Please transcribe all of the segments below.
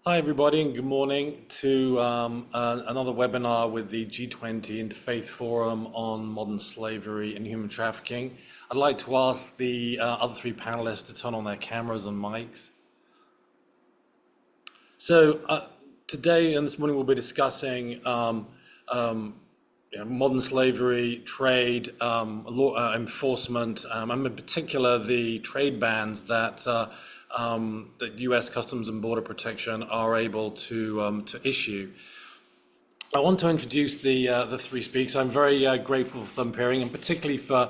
Hi, everybody, and good morning to another webinar with the G20 Interfaith Forum on Modern Slavery and Human Trafficking. I'd like to ask the other three panelists to turn on their cameras and mics. So today and this morning we'll be discussing modern slavery, trade, law enforcement, and in particular the trade bans that that U.S. Customs and Border Protection are able to issue. I want to introduce the three speakers. I'm very grateful for them appearing, and particularly for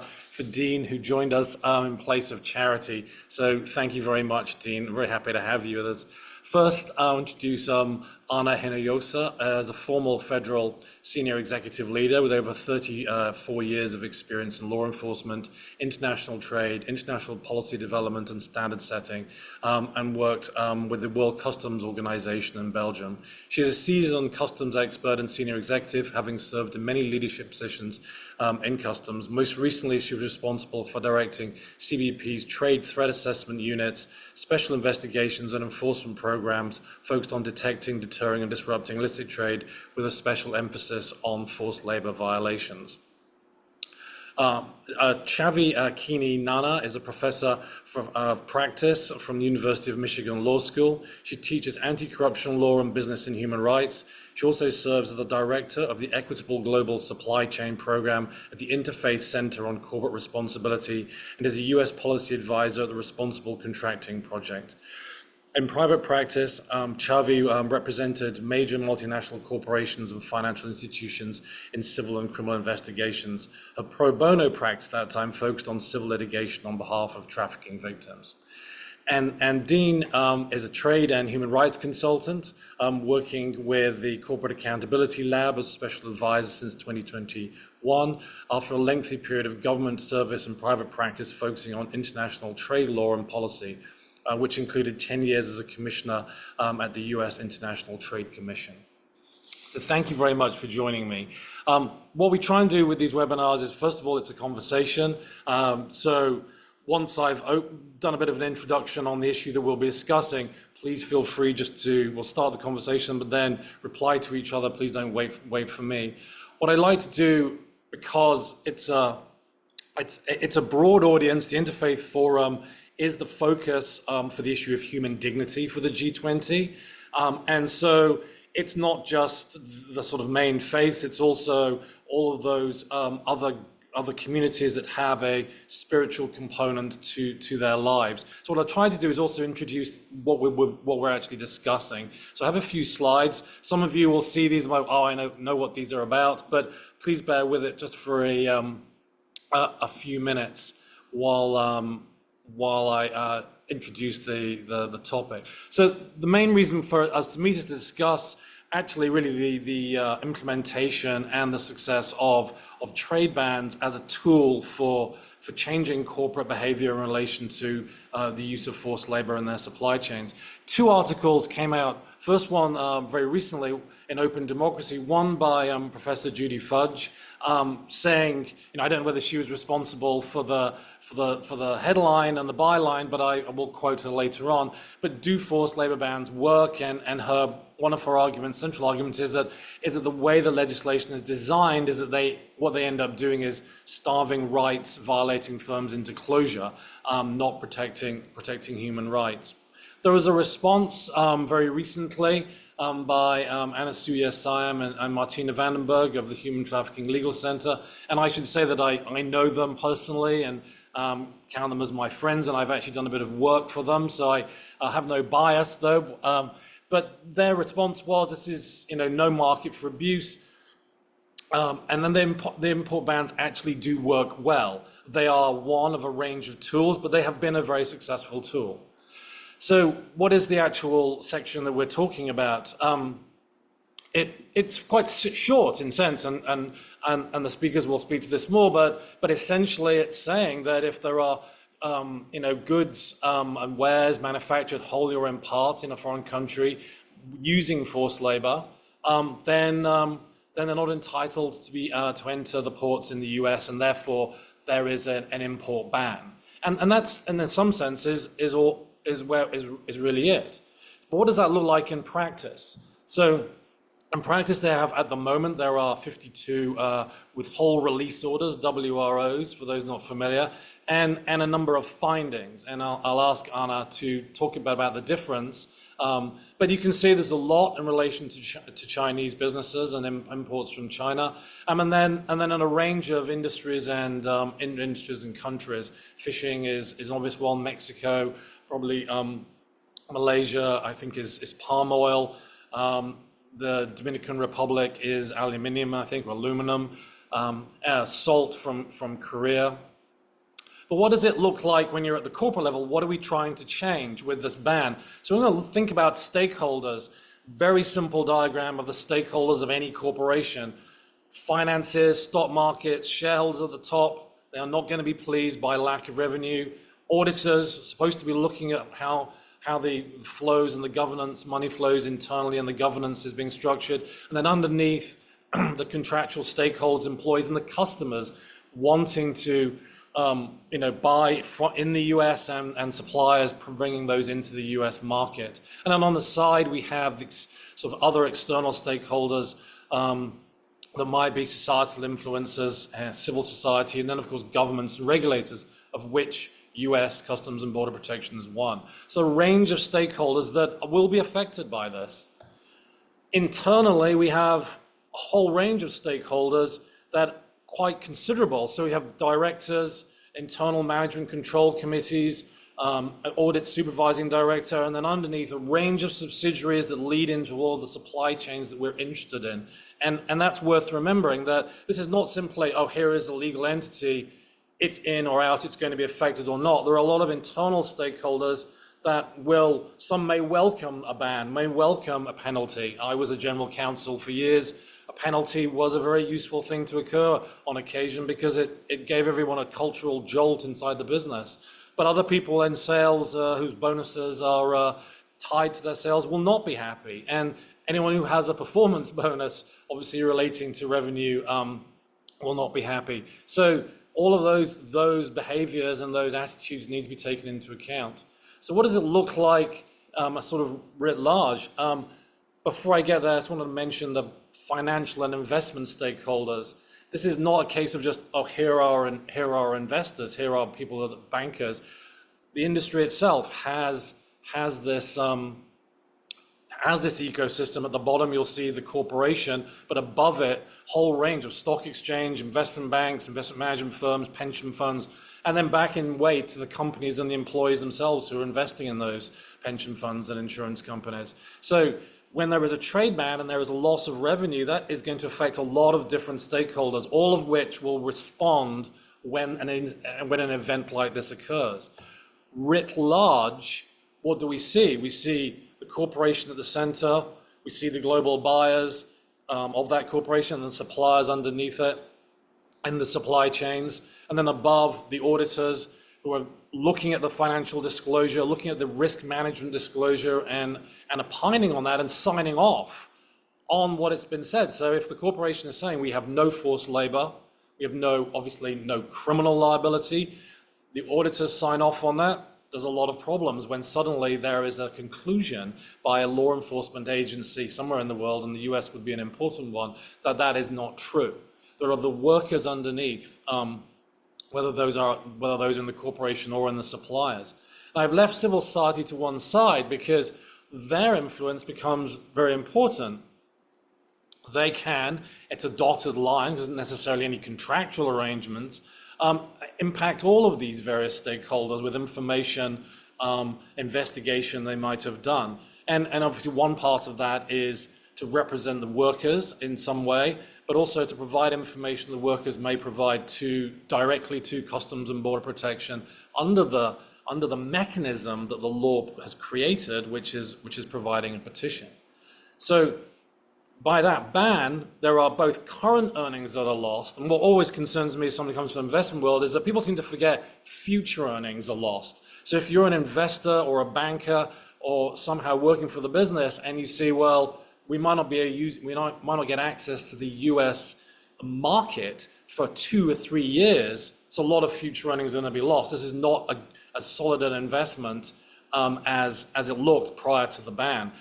Dean, who joined us in place of Charity. So thank you very much, Dean. I'm very happy to have you with us. First, I'll introduce Ana Hinojosa as a former federal senior executive leader with over 34 years of experience in law enforcement, international trade, international policy development and standard setting, and worked with the World Customs Organization in Belgium. She is a seasoned customs expert and senior executive, having served in many leadership positions in customs. Most recently, she was responsible for directing CBP's trade threat assessment units, special investigations and enforcement programs focused on detecting, deterring and disrupting illicit trade with a special emphasis on forced labor violations. Chavi Kini Nana is a professor of practice from the University of Michigan Law School. She teaches anti-corruption law and business and human rights. She also serves as the director of the Equitable Global Supply Chain Program at the Interfaith Center on Corporate Responsibility and is a U.S. policy advisor at the Responsible Contracting Project. In private practice, Chavi represented major multinational corporations and financial institutions in civil and criminal investigations. Her pro bono practice at that time focused on civil litigation on behalf of trafficking victims. And Dean is a trade and human rights consultant, working with the Corporate Accountability Lab as a special advisor since 2021, after a lengthy period of government service and private practice focusing on international trade law and policy, which included 10 years as a commissioner at the U.S. International Trade Commission. So thank you very much for joining me. What we try and do with these webinars is, first of all, it's a conversation. So once I've done a bit of an introduction on the issue that we'll be discussing, please feel free we'll start the conversation, but then reply to each other. Please don't wait for me. What I like to do, because it's a broad audience, the Interfaith Forum is the focus for the issue of human dignity for the G20. And so it's not just the sort of main faiths, it's also all of those other communities that have a spiritual component to their lives. So what I try to do is also introduce what we're actually discussing. So I have a few slides. Some of you will see these and go, oh, I know what these are about, but please bear with it just for a few minutes while I introduce the topic. So the main reason for us to meet is to discuss actually really the implementation and the success of trade bans as a tool for changing corporate behavior in relation to the use of forced labor in their supply chains. Two articles came out, first one very recently in Open Democracy, one by Professor Judy Fudge, saying, I don't know whether she was responsible for the headline and the byline, but I will quote her later on. But do forced labor bans work? And one of her arguments, central argument, is that the way the legislation is designed is that what they end up doing is starving rights, violating firms into closure, not protecting human rights. There was a response very recently by Anasuya, Syam and Martina Vandenberg of the Human Trafficking Legal Center. And I should say that I know them personally and count them as my friends, and I've actually done a bit of work for them, so I have no bias though. But their response was, this is no market for abuse. And then the import bans actually do work well. They are one of a range of tools, but they have been a very successful tool. So what is the actual section that we're talking about? It's quite short in sense, and the speakers will speak to this more, but essentially it's saying that if there are goods and wares manufactured wholly or in part in a foreign country using forced labor, then they're not entitled to enter the ports in the US, and therefore there is an import ban. And that's, and in some senses, is really it. But what does that look like in practice? So in practice, at the moment, there are 52 withhold release orders, WROs, for those not familiar, and a number of findings. And I'll ask Anna to talk about the difference. But you can see there's a lot in relation to Chinese businesses and imports from China, and then in a range of industries and industries and countries. Fishing is an obvious one. Mexico, probably Malaysia, I think is palm oil. The Dominican Republic is aluminium, I think, or aluminum. Salt from Korea. But what does it look like when you're at the corporate level? What are we trying to change with this ban? So we're going to think about stakeholders. Very simple diagram of the stakeholders of any corporation. Finances, stock markets, shareholders at the top. They are not going to be pleased by lack of revenue. Auditors, supposed to be looking at how the flows and the governance, money flows internally and the governance is being structured. And then underneath, the contractual stakeholders, employees, and the customers wanting to buy in the US and suppliers bringing those into the US market. And then on the side, we have the sort of other external stakeholders that might be societal influencers, civil society, and then of course governments and regulators, of which US Customs and Border Protection is one. So a range of stakeholders that will be affected by this. Internally, we have a whole range of stakeholders that quite considerable. So we have directors, internal management control committees, audit supervising director, and then underneath a range of subsidiaries that lead into all the supply chains that we're interested in. And that's worth remembering, that this is not simply, oh, here is a legal entity, it's in or out, it's going to be affected or not. There are a lot of internal stakeholders that some may welcome a ban, may welcome a penalty. I was a general counsel for years. A penalty was a very useful thing to occur on occasion because it gave everyone a cultural jolt inside the business. But other people in sales whose bonuses are tied to their sales will not be happy. And anyone who has a performance bonus, obviously relating to revenue, will not be happy. So all of those behaviors and those attitudes need to be taken into account. So what does it look like sort of writ large? Before I get there, I just wanted to mention the financial and investment stakeholders. This is not a case of just, oh, here are investors, here are people that are bankers. The industry itself has this ecosystem. At the bottom, you'll see the corporation, but above it, whole range of stock exchange, investment banks, investment management firms, pension funds, and then back in weight to the companies and the employees themselves who are investing in those pension funds and insurance companies. So when there is a trade ban and there is a loss of revenue, that is going to affect a lot of different stakeholders, all of which will respond when an event like this occurs. Writ large, what do we see? We see the corporation at the center, we see the global buyers of that corporation and the suppliers underneath it, and the supply chains, and then above, the auditors who are looking at the financial disclosure, looking at the risk management disclosure, and opining on that and signing off on what it's been said. So if the corporation is saying we have no forced labor, we have obviously no criminal liability, the auditors sign off on that, there's a lot of problems when suddenly there is a conclusion by a law enforcement agency somewhere in the world, and the US would be an important one, that is not true. There are the workers underneath, whether those are in the corporation or in the suppliers. And I've left civil society to one side because their influence becomes very important. They can, it's a dotted line, isn't necessarily any contractual arrangements, impact all of these various stakeholders with information, investigation they might have done. And obviously one part of that is to represent the workers in some way, but also to provide information the workers may provide directly to Customs and Border Protection under the mechanism that the law has created, which is providing a petition. So by that ban, there are both current earnings that are lost, and what always concerns me as somebody who comes from the investment world is that people seem to forget future earnings are lost. So if you're an investor or a banker or somehow working for the business and you see, well, we might not get access to the US market for 2 or 3 years, so a lot of future earnings are going to be lost. This is not as solid an investment as it looked prior to the ban.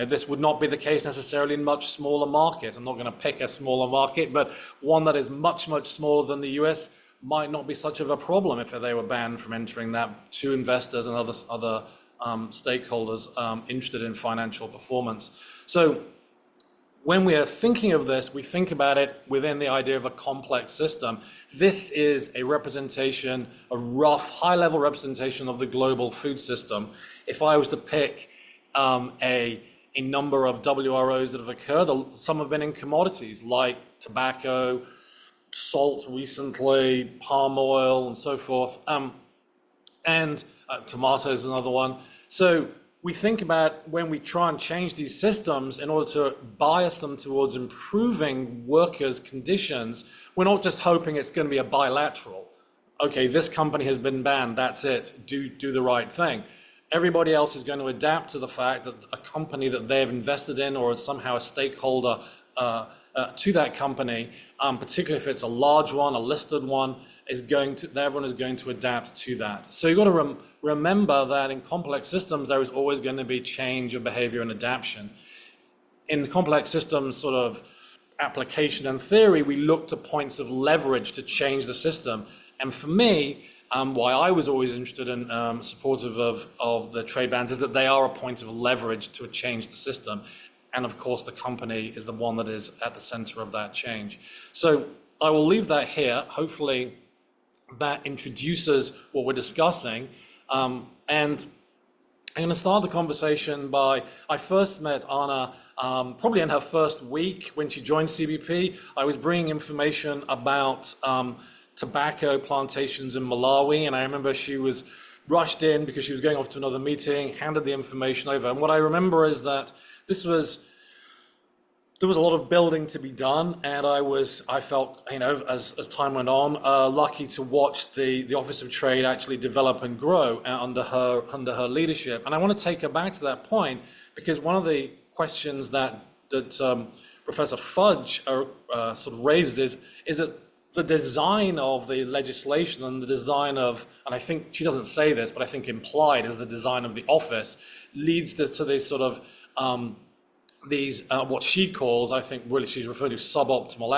This would not be the case necessarily in much smaller markets. I'm not going to pick a smaller market, but one that is much, much smaller than the US might not be such of a problem if they were banned from entering that to investors and other stakeholders interested in financial performance. So when we are thinking of this, we think about it within the idea of a complex system. This is a representation, a rough, high-level representation of the global food system. If I was to pick a number of WROs that have occurred, some have been in commodities like tobacco, salt recently, palm oil, and so forth, and tomatoes is another one. So we think about when we try and change these systems in order to bias them towards improving workers' conditions, we're not just hoping it's going to be a bilateral. Okay, this company has been banned, that's it, do the right thing. Everybody else is going to adapt to the fact that a company that they have invested in or somehow a stakeholder to that company, particularly if it's a large one, a listed one, everyone is going to adapt to that. So you've got to remember that in complex systems, there is always going to be change of behavior and adaptation. In complex systems sort of application and theory, we look to points of leverage to change the system. And for me, why I was always interested in supportive of the trade bans is that they are a point of leverage to change the system. And of course, the company is the one that is at the center of that change. So I will leave that here. Hopefully that introduces what we're discussing. And I'm going to start the conversation by, I first met Anna probably in her first week when she joined CBP. I was bringing information about tobacco plantations in Malawi, and I remember she was rushed in because she was going off to another meeting, handed the information over. And what I remember is that there was a lot of building to be done, and I felt, as time went on, lucky to watch the Office of Trade actually develop and grow under her leadership. And I want to take her back to that point because one of the questions that Professor Fudge sort of raises is that the design of the legislation and the design of, and I think she doesn't say this, but I think implied as the design of the office leads to this sort of these what she calls, I think really she's referring to suboptimal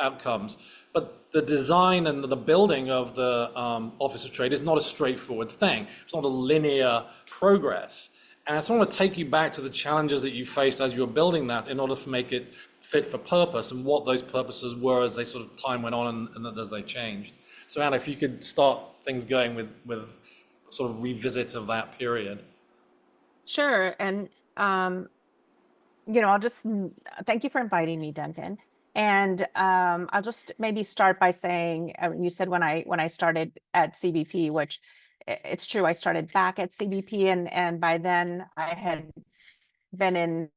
outcomes. But the design and the building of the Office of Trade is not a straightforward thing. It's not a linear progress. And I just want to take you back to the challenges that you faced as you were building that in order to make it fit for purpose and what those purposes were as they sort of time went on and as they changed. So Anna, if you could start things going with sort of revisit of that period. Sure. And, I'll just thank you for inviting me, Duncan. And I'll just maybe start by saying, you said when I started at CBP, which it's true, I started back at CBP, and by then I had been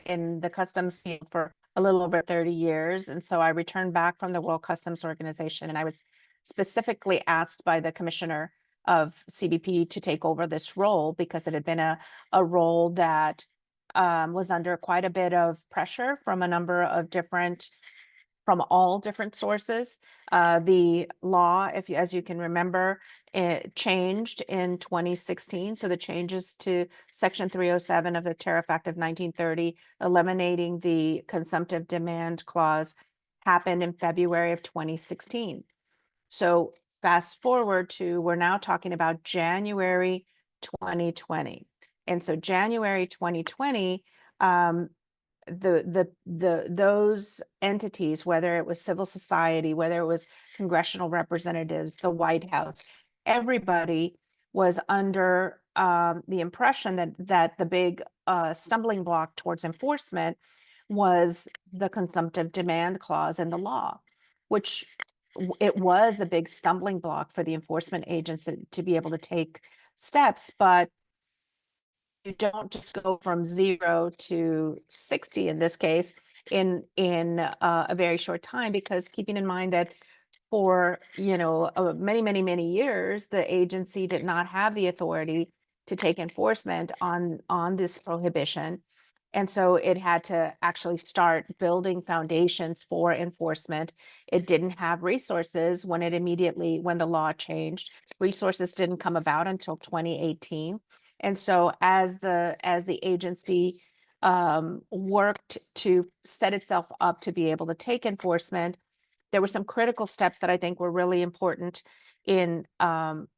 in the customs field for a little over 30 years. And so I returned back from the World Customs Organization, and I was specifically asked by the commissioner of CBP to take over this role because it had been a role that was under quite a bit of pressure from a number of from all different sources. The law, as you can remember, it changed in 2016. So the changes to Section 307 of the Tariff Act of 1930, eliminating the consumptive demand clause, happened in February of 2016. So fast forward to, we're now talking about January 2020. And so January 2020, those entities, whether it was civil society, whether it was congressional representatives, the White House, everybody was under the impression that the big stumbling block towards enforcement was the consumptive demand clause in the law, which it was a big stumbling block for the enforcement agents to be able to take steps. But you don't just go from 0 to 60 in this case in a very short time, because keeping in mind that for many years the agency did not have the authority to take enforcement on this prohibition, and so it had to actually start building foundations for enforcement. It didn't have resources when the law changed. Resources didn't come about until 2018. And so as the agency worked to set itself up to be able to take enforcement, there were some critical steps that I think were really important in kind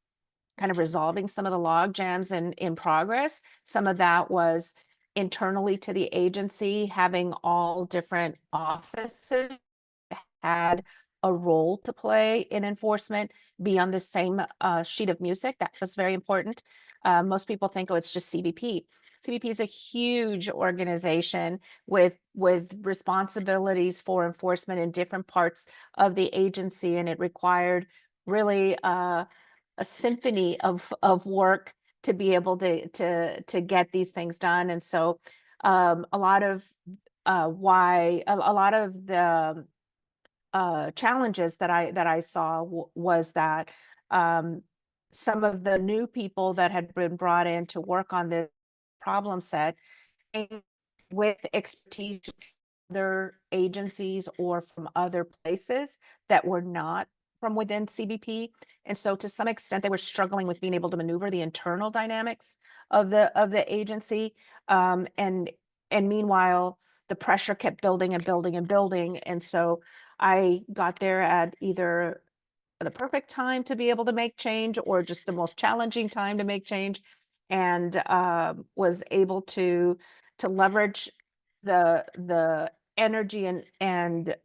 of resolving some of the log jams in progress. Some of that was internally to the agency, having all different offices had a role to play in enforcement, be on the same sheet of music. That was very important. Most people think, oh, it's just CBP. CBP is a huge organization with responsibilities for enforcement in different parts of the agency, and it required really a symphony of work to be able to get these things done. And so a lot of a lot of the challenges that I saw was that some of the new people that had been brought in to work on this problem set came with expertise from other agencies or from other places that were not from within CBP. And so to some extent, they were struggling with being able to maneuver the internal dynamics of the agency. And meanwhile, the pressure kept building and building and building. And so I got there at either the perfect time to be able to make change or just the most challenging time to make change, and was able to leverage the energy and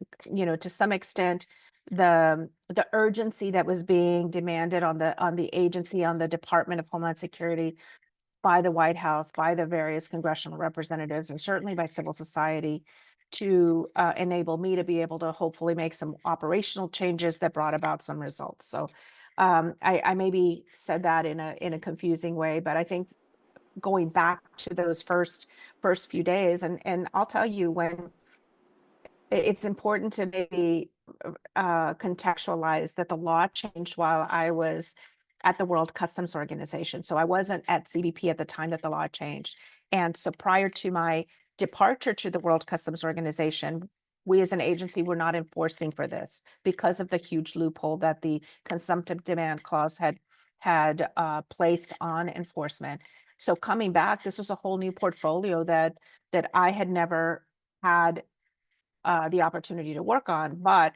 to some extent the urgency that was being demanded on the agency, on the Department of Homeland Security, by the White House, by the various congressional representatives, and certainly by civil society, to enable me to be able to hopefully make some operational changes that brought about some results. So I maybe said that in a confusing way, but I think going back to those first few days, and I'll tell you, when it's important to maybe contextualize that the law changed while I was at the World Customs Organization. So I wasn't at CBP at the time that the law changed. And so prior to my departure to the World Customs Organization, we as an agency were not enforcing for this because of the huge loophole that the consumptive demand clause had placed on enforcement. So coming back, this was a whole new portfolio that I had never had the opportunity to work on. But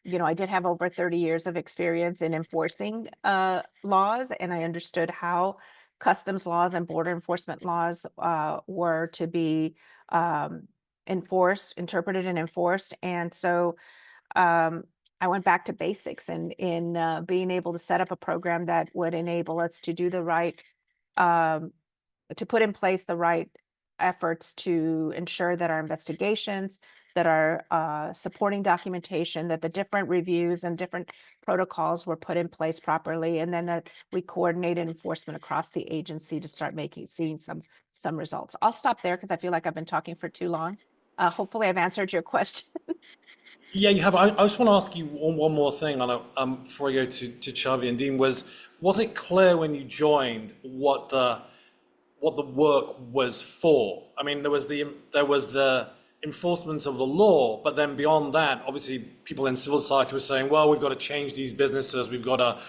I did have over 30 years of experience in enforcing laws, and I understood how customs laws and border enforcement laws were to be interpreted and enforced. And so I went back to basics and in being able to set up a program that would enable us to do the right, to put in place the right efforts to ensure that our investigations, that our supporting documentation, that the different reviews and different protocols were put in place properly, and then that we coordinated enforcement across the agency to start seeing some results. I'll stop there because I feel like I've been talking for too long. Hopefully I've answered your question. Yeah, you have. I just want to ask you one more thing on before I go to Chavi and Dean. Was it clear when you joined what the work was for? I mean, there was the enforcement of the law, but then beyond that, obviously people in civil society were saying, well, we've got to change these businesses, we've got to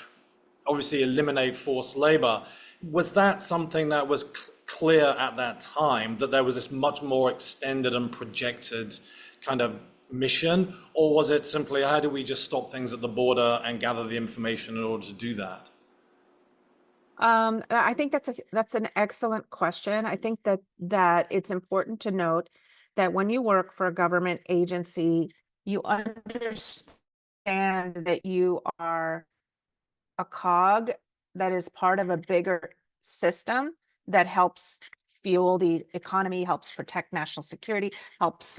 obviously eliminate forced labor. Was that something that was clear at that time, that there was this much more extended and projected kind of mission, or was it simply, how do we just stop things at the border and gather the information in order to do that? I think that's an excellent question. I think that it's important to note that when you work for a government agency, you understand that you are a cog that is part of a bigger system that helps fuel the economy, helps protect national security, helps,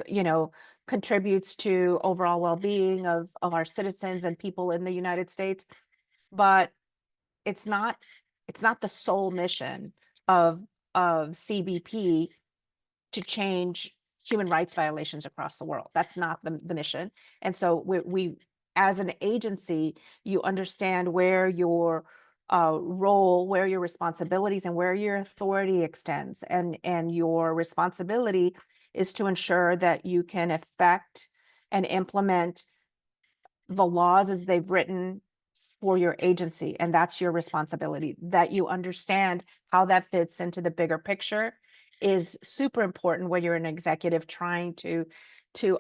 contributes to overall well-being of our citizens and people in the United States. But it's not the sole mission of CBP to change human rights violations across the world. That's not the mission. And so we as an agency, you understand where your role, where your responsibilities, and where your authority extends. And your responsibility is to ensure that you can effect and implement the laws as they've written for your agency, and that's your responsibility. That you understand how that fits into the bigger picture is super important when you're an executive trying to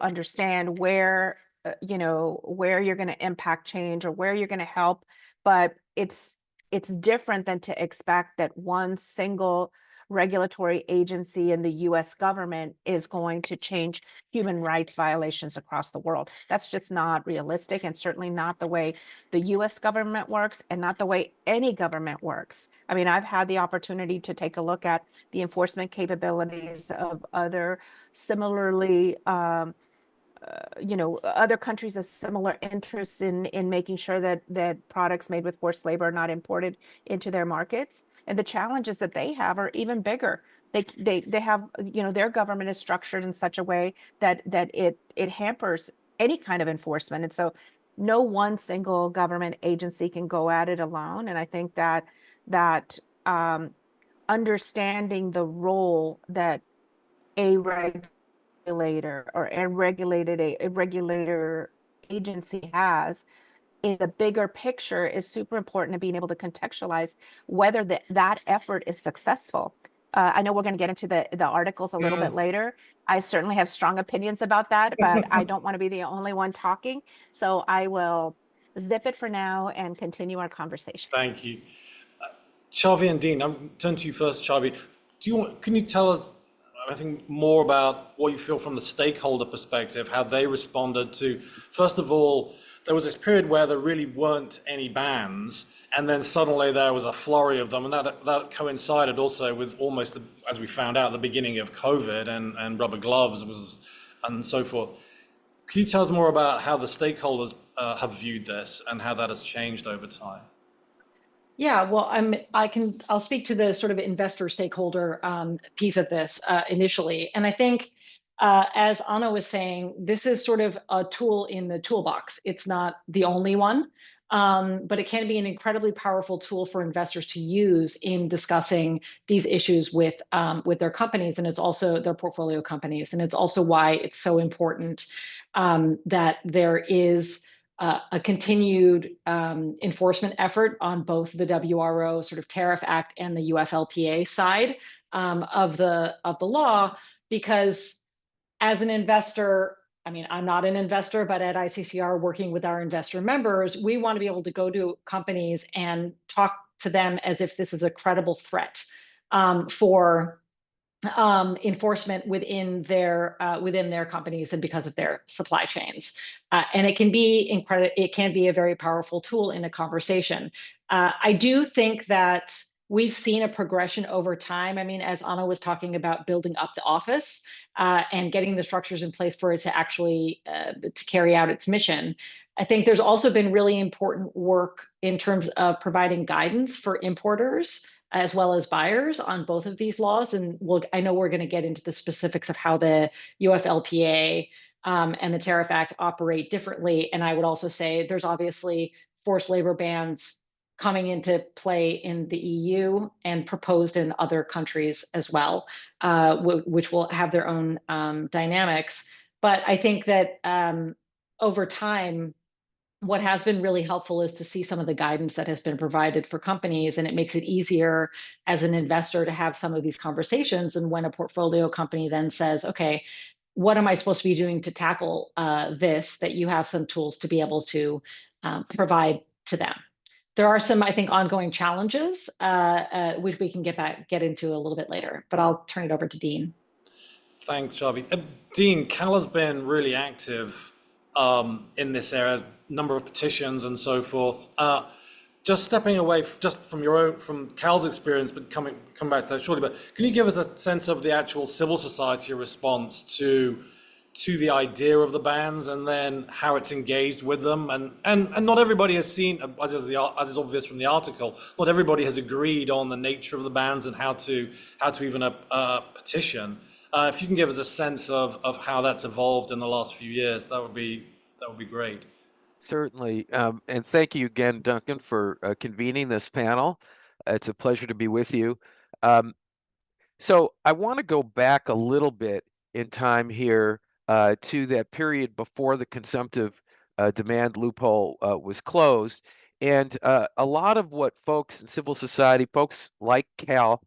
understand where where you're going to impact change or where you're going to help. But it's different than to expect that one single regulatory agency in the US government is going to change human rights violations across the world. That's just not realistic, and certainly not the way the US government works, and not the way any government works. I mean, I've had the opportunity to take a look at the enforcement capabilities of other similarly other countries of similar interests in making sure that products made with forced labor are not imported into their markets. And the challenges that they have are even bigger. They have, their government is structured in such a way that it hampers any kind of enforcement. And so no one single government agency can go at it alone. And I think that understanding the role that a regulator or a regulator agency has in the bigger picture is super important, to being able to contextualize whether that effort is successful. I know we're going to get into the articles a little bit later. I certainly have strong opinions about that, but I don't want to be the only one talking. So I will zip it for now and continue our conversation. Thank you. Chavi and Dean, I'm turn to you first, Chavi. Can you tell us, I think, more about what you feel from the stakeholder perspective, how they responded to, first of all, there was this period where there really weren't any bans, and then suddenly there was a flurry of them, and that coincided also with almost, as we found out, the beginning of COVID and rubber gloves and so forth. Can you tell us more about how the stakeholders have viewed this and how that has changed over time? Yeah, well, I'll speak to the sort of investor stakeholder piece of this initially. And I think, as Anna was saying, this is sort of a tool in the toolbox. It's not the only one, but it can be an incredibly powerful tool for investors to use in discussing these issues with their companies, and it's also their portfolio companies. And it's also why it's so important that there is a continued enforcement effort on both the WRO sort of Tariff Act and the UFLPA side of the law, because as an investor, I mean, I'm not an investor, but at ICCR, working with our investor members, we want to be able to go to companies and talk to them as if this is a credible threat for enforcement within their companies and because of their supply chains, and it can be a very powerful tool in a conversation. I do think that we've seen a progression over time. I mean, as Anna was talking about building up the office and getting the structures in place for it to actually to carry out its mission. I think there's also been really important work in terms of providing guidance for importers as well as buyers on both of these laws. And I know we're going to get into the specifics of how the UFLPA and the Tariff Act operate differently. And I would also say there's obviously forced labor bans coming into play in the EU and proposed in other countries as well, which will have their own dynamics. But I think that over time, what has been really helpful is to see some of the guidance that has been provided for companies, and it makes it easier as an investor to have some of these conversations. And when a portfolio company then says, okay, what am I supposed to be doing to tackle this, that you have some tools to be able to provide to them. There are some, I think, ongoing challenges, which we can get into a little bit later, but I'll turn it over to Dean. Thanks, Chavi. Dean, Cal has been really active in this area, number of petitions and so forth. Just stepping away just from Cal's experience, but come back to that shortly. But can you give us a sense of the actual civil society response to the idea of the bans, and then how it's engaged with them? And not everybody has seen, as is obvious from the article, not everybody has agreed on the nature of the bans and how to even petition. If you can give us a sense of how that's evolved in the last few years, that would be great. Certainly. And thank you again, Duncan, for convening this panel. It's a pleasure to be with you. So I want to go back a little bit in time here to that period before the consumptive demand loophole was closed. And a lot of what folks in civil society, folks like Cal,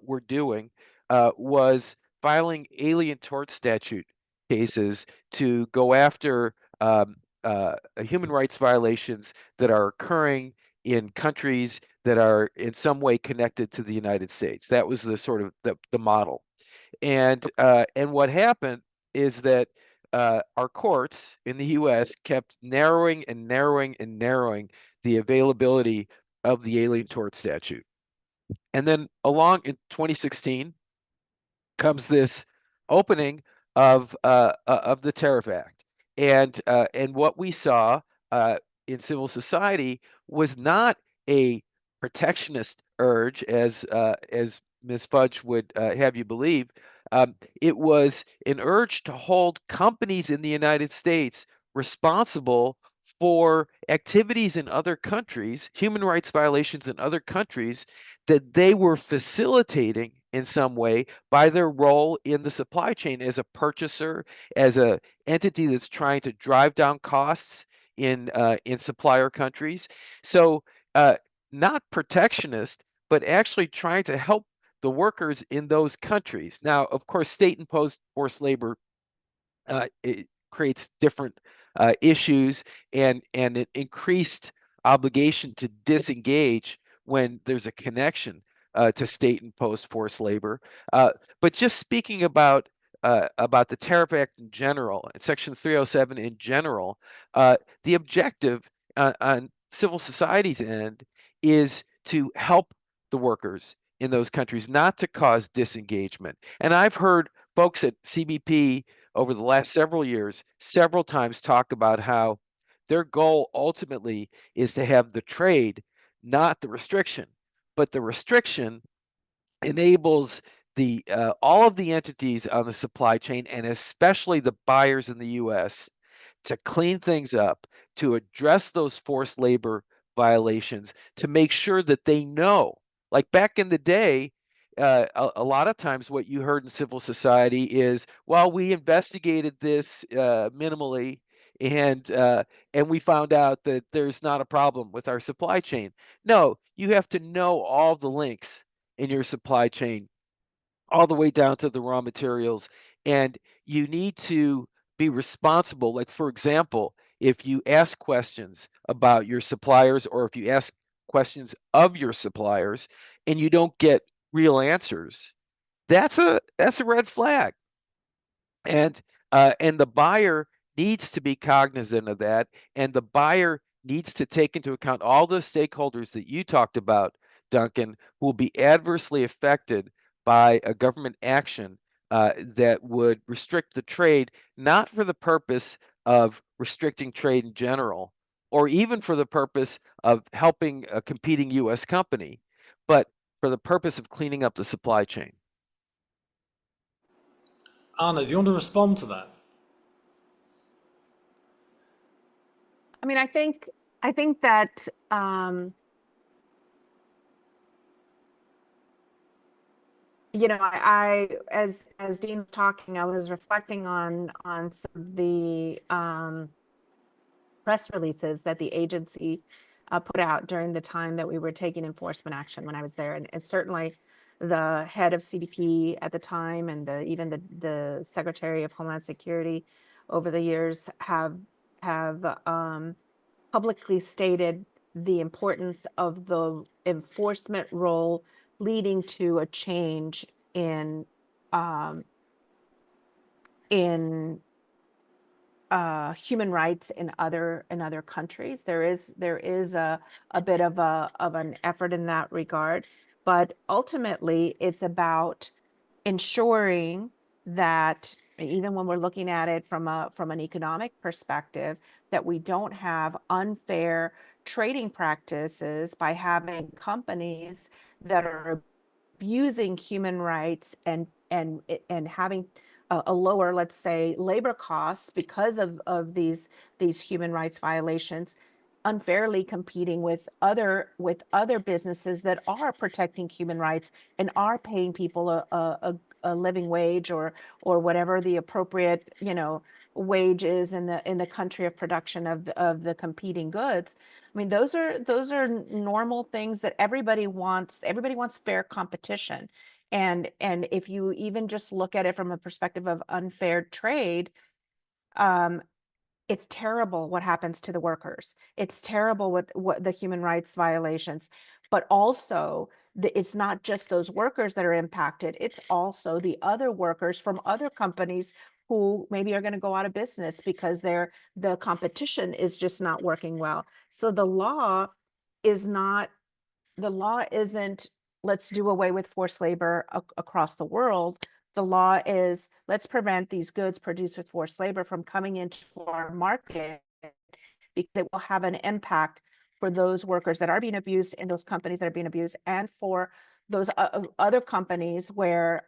were doing was filing alien tort statute cases to go after human rights violations that are occurring in countries that are in some way connected to the United States. That was the sort of the model. And what happened is that our courts in the U.S. kept narrowing and narrowing and narrowing the availability of the Alien Tort Statute. And then along in 2016 comes this opening of the Tariff Act, and what we saw in civil society was not a protectionist urge, as Ms. Fudge would have you believe. It was an urge to hold companies in the United States responsible for activities in other countries, human rights violations in other countries that they were facilitating in some way by their role in the supply chain as a purchaser, as a entity that's trying to drive down costs in supplier countries. So not protectionist, but actually trying to help the workers in those countries. Now, of course, state imposed forced labor it creates different issues and an increased obligation to disengage when there's a connection to state imposed forced labor. But just speaking about the Tariff Act in general and Section 307 in general, the objective on civil society's end is to help the workers in those countries, not to cause disengagement. And I've heard folks at CBP over the last several years, several times talk about how their goal ultimately is to have the trade, not the restriction. But the restriction enables the all of the entities on the supply chain, and especially the buyers in the U.S., to clean things up, to address those forced labor violations, to make sure that they know. Like back in the day, a lot of times what you heard in civil society is, well, we investigated this minimally, and we found out that there's not a problem with our supply chain. No, you have to know all the links in your supply chain, all the way down to the raw materials, and you need to be responsible. Like, for example, if you ask questions about your suppliers, or if you ask questions of your suppliers and you don't get real answers, that's a red flag. And the buyer needs to be cognizant of that, and the buyer needs to take into account all the stakeholders that you talked about, Duncan, who will be adversely affected by a government action that would restrict the trade, not for the purpose of restricting trade in general, or even for the purpose of helping a competing U.S. company, but for the purpose of cleaning up the supply chain. Anna, do you want to respond to that? I mean, I think that you know, I as Dean was talking, I was reflecting on some of the press releases that the agency put out during the time that we were taking enforcement action when I was there, and certainly the head of CBP at the time, and even the Secretary of Homeland Security over the years have publicly stated the importance of the enforcement role leading to a change in human rights in other countries. There is a bit of an effort in that regard, but ultimately it's about ensuring that even when we're looking at it from an economic perspective, that we don't have unfair trading practices by having companies that are abusing human rights and having a lower, let's say, labor costs because of these human rights violations, unfairly competing with other businesses that are protecting human rights and are paying people a living wage or whatever the appropriate, wages in the country of production of the competing goods. I mean, those are normal things that everybody wants. Everybody wants fair competition. And if you even just look at it from a perspective of unfair trade, it's terrible what happens to the workers. It's terrible what the human rights violations, but also it's not just those workers that are impacted. It's also the other workers from other companies who maybe are going to go out of business because the competition is just not working well. So the law isn't let's do away with forced labor across the world. The law is let's prevent these goods produced with forced labor from coming into our market because it will have an impact for those workers that are being abused in those companies that are being abused, and for those other companies where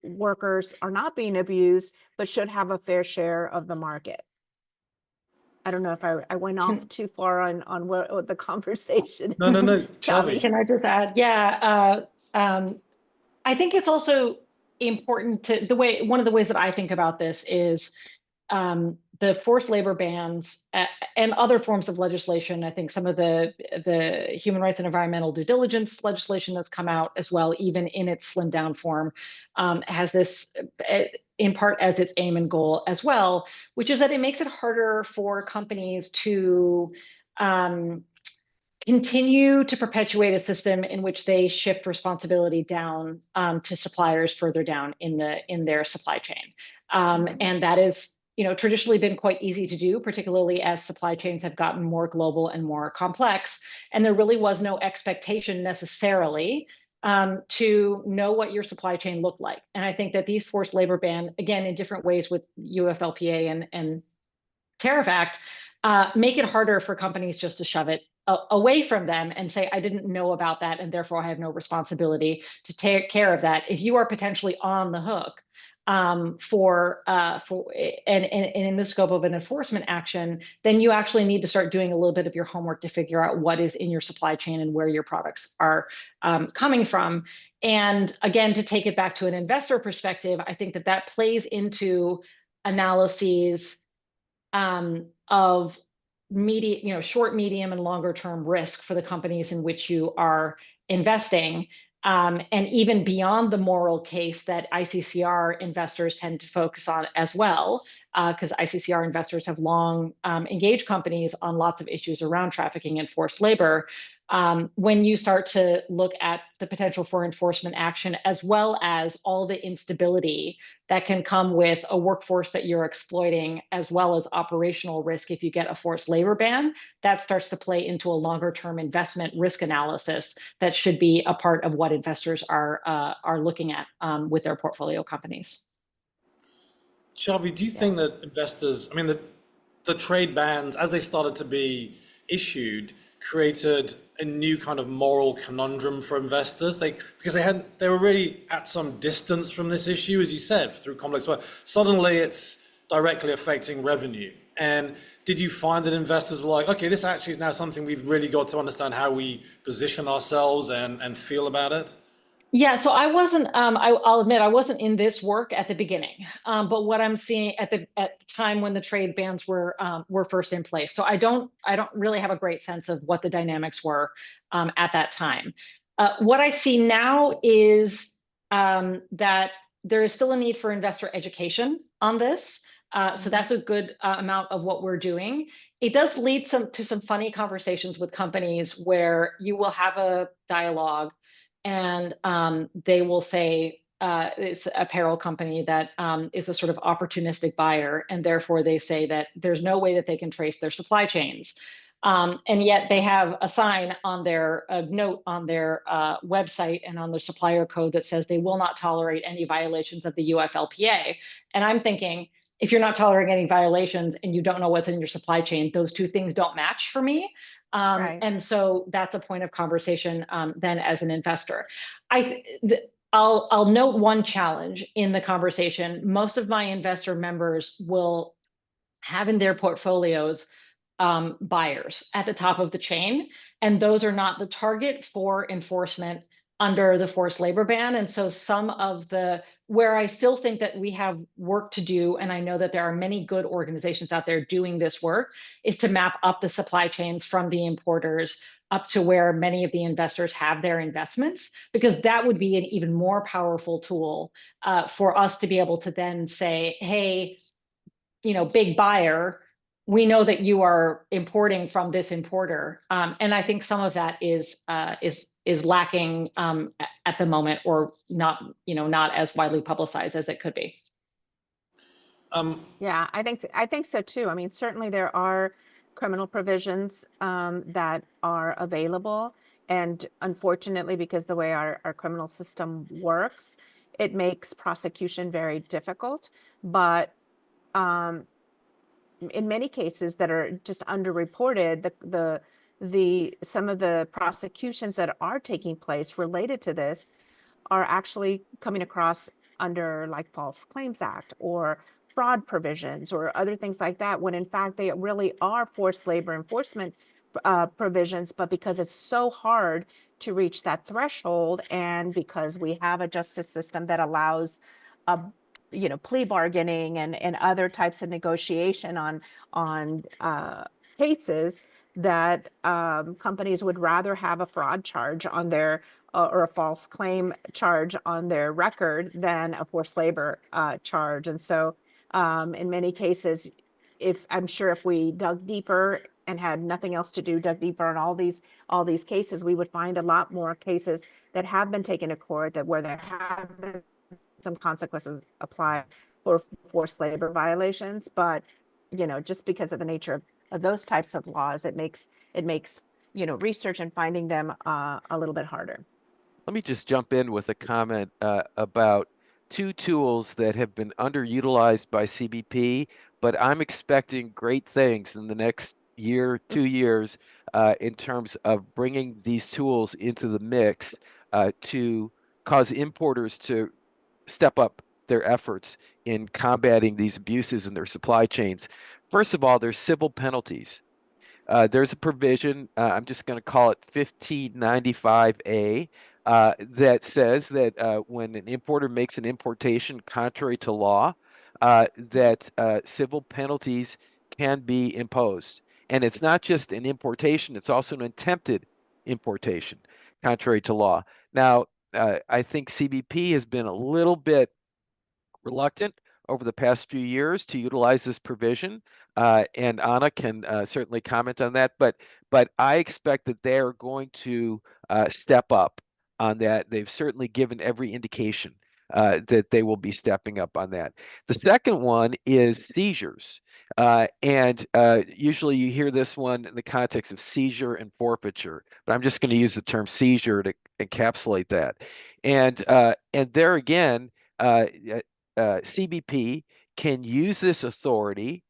workers are not being abused but should have a fair share of the market. I don't know if I went off too far on what the conversation. No, Tell me. Chavi. Can I just add? Yeah, I think it's also important to one of the ways that I think about this is the forced labor bans and other forms of legislation. I think some of the human rights and environmental due diligence legislation that's come out as well, even in its slimmed down form, has this in part as its aim and goal as well, which is that it makes it harder for companies to continue to perpetuate a system in which they shift responsibility down to suppliers further down in their supply chain, and that is, traditionally been quite easy to do, particularly as supply chains have gotten more global and more complex, and there really was no expectation necessarily to know what your supply chain looked like. And I think that these forced labor ban, again in different ways with UFLPA and Tariff Act, make it harder for companies just to shove it away from them and say, I didn't know about that, and therefore I have no responsibility to take care of that. If you are potentially on the hook for and in the scope of an enforcement action, then you actually need to start doing a little bit of your homework to figure out what is in your supply chain and where your products are coming from. And again, to take it back to an investor perspective, I think that plays into analyses of short, medium, and longer term risk for the companies in which you are investing. And even beyond the moral case that ICCR investors tend to focus on as well, because ICCR investors have long engaged companies on lots of issues around trafficking and forced labor. When you start to look at the potential for enforcement action, as well as all the instability that can come with a workforce that you're exploiting, as well as operational risk if you get a forced labor ban, that starts to play into a longer term investment risk analysis that should be a part of what investors are looking at with their portfolio companies. Chavi, do you think that investors, I mean, the trade bans, as they started to be issued, created a new kind of moral conundrum for investors? Because they were really at some distance from this issue, as you said, through complex work. Suddenly it's directly affecting revenue. And did you find that investors were like, okay, this actually is now something we've really got to understand how we position ourselves and feel about it? Yeah, so I wasn't. I'll admit I wasn't in this work at the beginning, but what I'm seeing at the time when the trade bans were first in place, so I don't really have a great sense of what the dynamics were at that time. What I see now is that there is still a need for investor education on this. So that's a good amount of what we're doing. It does lead to some funny conversations with companies where you will have a dialogue, and they will say it's a apparel company that is a sort of opportunistic buyer, and therefore they say that there's no way that they can trace their supply chains. And yet they have a sign on a note on their website and on their supplier code that says they will not tolerate any violations of the UFLPA. And I'm thinking, if you're not tolerating any violations and you don't know what's in your supply chain, those two things don't match for me. Right. And so that's a point of conversation then as an investor. I'll note one challenge in the conversation. Most of my investor members will have in their portfolios buyers at the top of the chain, and those are not the target for enforcement under the forced labor ban. And so some of where I still think that we have work to do, and I know that there are many good organizations out there doing this work, is to map up the supply chains from the importers up to where many of the investors have their investments, because that would be an even more powerful tool for us to be able to then say, hey, big buyer, we know that you are importing from this importer, and I think some of that is lacking at the moment, or not as widely publicized as it could be. Yeah, I think so too. I mean, certainly there are criminal provisions that are available, and unfortunately, because the way our criminal system works, it makes prosecution very difficult. But in many cases that are just underreported, the some of the prosecutions that are taking place related to this are actually coming across under like False Claims Act or fraud provisions or other things like that, when in fact they really are forced labor enforcement provisions. But because it's so hard to reach that threshold, and because we have a justice system that allows plea bargaining and other types of negotiation on cases, that companies would rather have a fraud charge on their or a false claim charge on their record than a forced labor charge. And so in many cases, I'm sure if we dug deeper and had nothing else to do, dug deeper on all these cases, we would find a lot more cases that have been taken to court, that where there have been some consequences applied for forced labor violations. But just because of the nature of those types of laws, it makes research and finding them a little bit harder. Let me just jump in with a comment about two tools that have been underutilized by CBP, but I'm expecting great things in the next year, 2 years, in terms of bringing these tools into the mix to cause importers to step up their efforts in combating these abuses in their supply chains. First of all, there's civil penalties. There's a provision, I'm just going to call it 1595A, that says that when an importer makes an importation contrary to law, that civil penalties can be imposed. And it's not just an importation, it's also an attempted importation contrary to law. Now, I think CBP has been a little bit reluctant over the past few years to utilize this provision, and Anna can certainly comment on that. But I expect that they are going to step up on that. They've certainly given every indication that they will be stepping up on that. The second one is seizures, and usually you hear this one in the context of seizure and forfeiture, but I'm just going to use the term seizure to encapsulate that. And there again, CBP can use this authority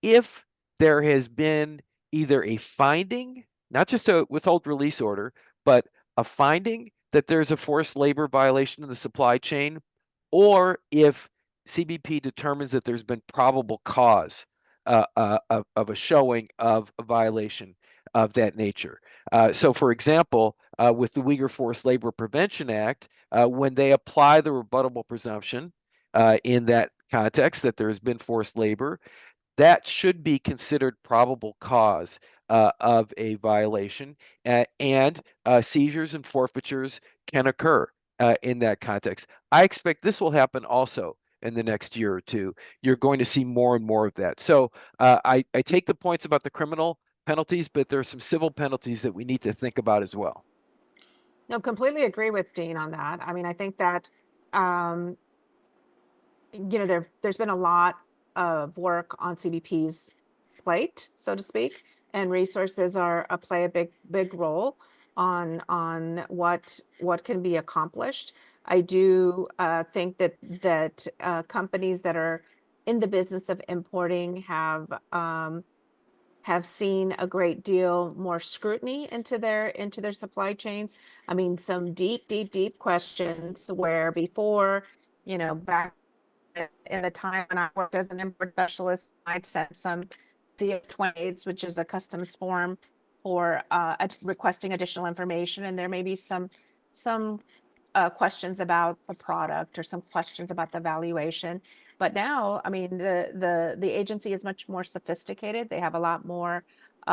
if there has been either a finding, not just a withhold release order, but a finding that there's a forced labor violation in the supply chain, or if CBP determines that there's been probable cause of a showing of a violation of that nature. So, for example, with the Uyghur Forced Labor Prevention Act, when they apply the rebuttable presumption in that context that there has been forced labor, that should be considered probable cause of a violation, and seizures and forfeitures can occur in that context. I expect this will happen also in the next year or two. You're going to see more and more of that. So I take the points about the criminal penalties, but there are some civil penalties that we need to think about as well. No, completely agree with Dean on that. I mean, I think that there's been a lot of work on CBP's plate, so to speak, and resources play a big role on what can be accomplished. I do think that companies that are in the business of importing have seen a great deal more scrutiny into their supply chains. I mean, some deep questions where before, back in the time when I worked as an import specialist, I'd sent some CF-28s, which is a customs form for requesting additional information, and there may be some some questions about the product or some questions about the valuation. But now, I mean, the agency is much more sophisticated. They have a lot more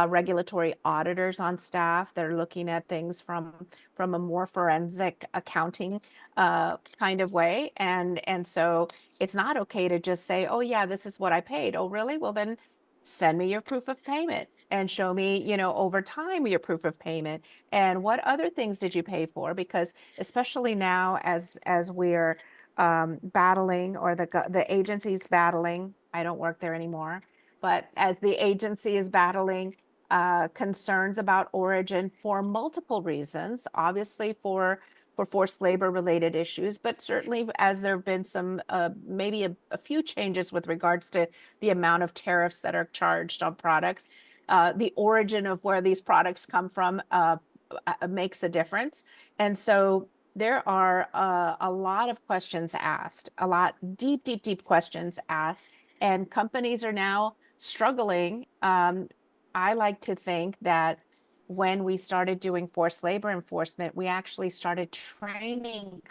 regulatory auditors on staff. They're looking at things from a more forensic accounting kind of way. And so it's not okay to just say, oh yeah, this is what I paid. Oh, really? Well, then send me your proof of payment and show me, you know, over time your proof of payment. And what other things did you pay for? Because especially now as we're battling, or the agency's battling, I don't work there anymore, but as the agency is battling concerns about origin for multiple reasons, obviously for forced labor related issues, but certainly as there have been some maybe a few changes with regards to the amount of tariffs that are charged on products. The origin of where these products come from makes a difference. And so there are a lot of questions asked, a lot deep questions asked, and companies are now struggling. I like to think that when we started doing forced labor enforcement, we actually started training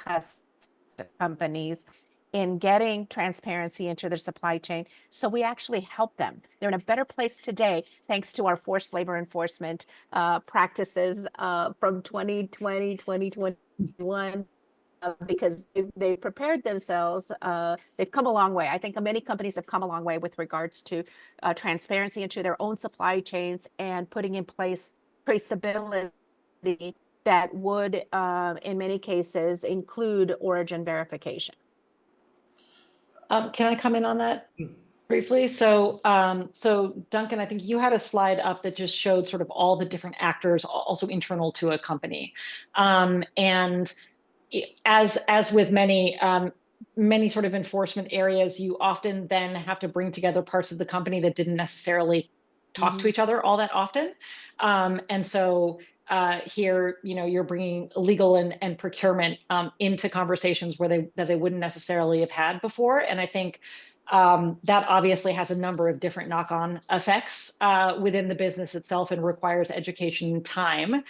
companies in getting transparency into their supply chain. So we actually help them. They're in a better place today, thanks to our forced labor enforcement practices from 2020, 2021, because they've prepared themselves. They've come a long way. I think many companies have come a long way with regards to transparency into their own supply chains and putting in place traceability that would, in many cases, include origin verification. Can I come in on that briefly? So, Duncan, I think you had a slide up that just showed sort of all the different actors, also internal to a company. And as with many sort of enforcement areas, you often then have to bring together parts of the company that didn't necessarily talk to each other all that often. And so here, you know, you're bringing legal and procurement into conversations where they wouldn't necessarily have had before. And I think that obviously has a number of different knock-on effects within the business itself, and requires education and time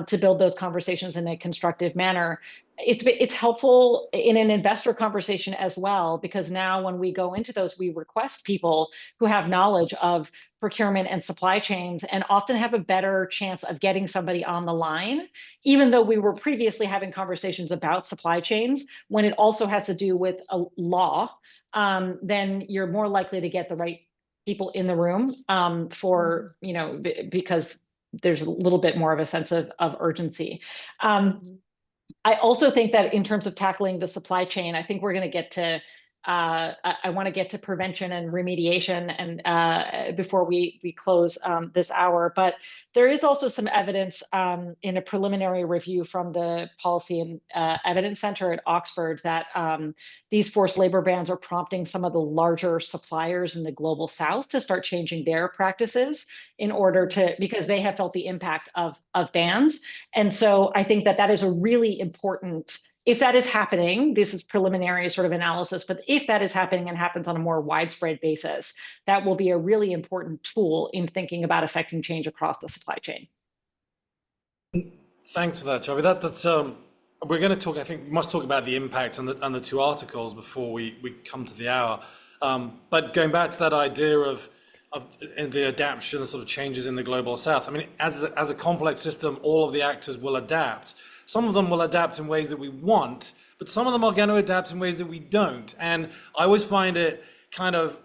to build those conversations in a constructive manner. It's helpful in an investor conversation as well, because now when we go into those, we request people who have knowledge of procurement and supply chains, and often have a better chance of getting somebody on the line, even though we were previously having conversations about supply chains. When it also has to do with a law, then you're more likely to get the right people in the room for, you know, because there's a little bit more of a sense of urgency. I also think that in terms of tackling the supply chain, I think we're going to get to, I want to get to prevention and remediation and before we close this hour. But there is also some evidence in a preliminary review from the Policy and Evidence Center at Oxford that these forced labor bans are prompting some of the larger suppliers in the global South to start changing their practices in order to, because they have felt the impact of bans. And so I think that is a really important, if that is happening, this is preliminary sort of analysis, but if that is happening and happens on a more widespread basis, that will be a really important tool in thinking about affecting change across the supply chain. Thanks for that, Javi. That's we're going to talk. I think we must talk about the impact and the two articles before we come to the hour. But going back to that idea of the adaptation and sort of changes in the global South. I mean, as a complex system, all of the actors will adapt. Some of them will adapt in ways that we want, but some of them are going to adapt in ways that we don't. And I always find it kind of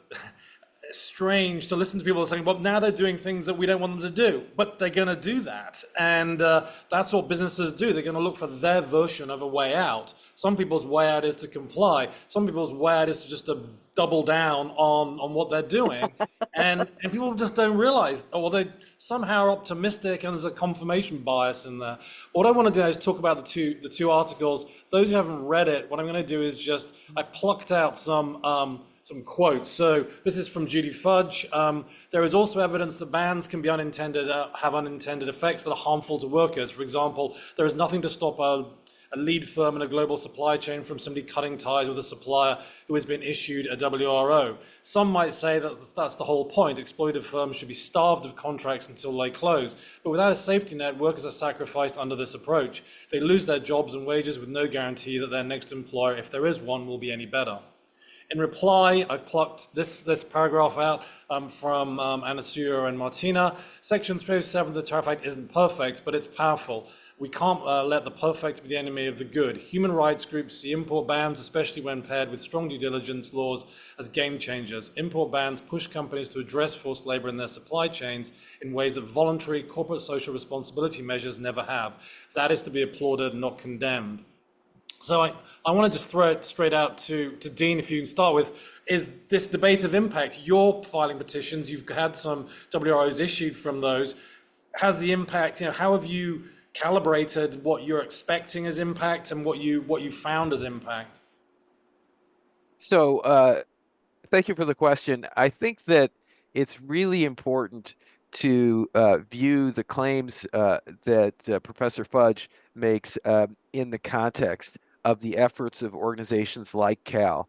strange to listen to people saying, well, now they're doing things that we don't want them to do, but they're going to do that. And that's what businesses do. They're going to look for their version of a way out. Some people's way out is to comply. Some people's way out is just to double down on what they're doing. and people just don't realize, or they somehow are optimistic and there's a confirmation bias in there. What I want to do is talk about the two articles. Those who haven't read it, what I'm going to do is just, I plucked out some quotes. So this is from Judy Fudge. There is also evidence that bans can be have unintended effects that are harmful to workers. For example, there is nothing to stop a lead firm in a global supply chain from somebody cutting ties with a supplier who has been issued a WRO. Some might say that that's the whole point. Exploitive firms should be starved of contracts until they close. But without a safety net, workers are sacrificed under this approach. They lose their jobs and wages with no guarantee that their next employer, if there is one, will be any better. In reply, I've plucked this paragraph out from Anasuya and Martina. Section 307 of the Tariff Act isn't perfect, but it's powerful. We can't let the perfect be the enemy of the good. Human rights groups see import bans, especially when paired with strong due diligence laws, as game changers. Import bans push companies to address forced labor in their supply chains in ways that voluntary corporate social responsibility measures never have. That is to be applauded, not condemned. So I want to just throw it straight out to Dean, if you can start with, is this debate of impact. You're filing petitions, you've had some WROs issued from those. Has the impact, how have you calibrated what you're expecting as impact and what you found as impact? So thank you for the question. I think that it's really important to view the claims that Professor Fudge makes in the context of the efforts of organizations like CAL.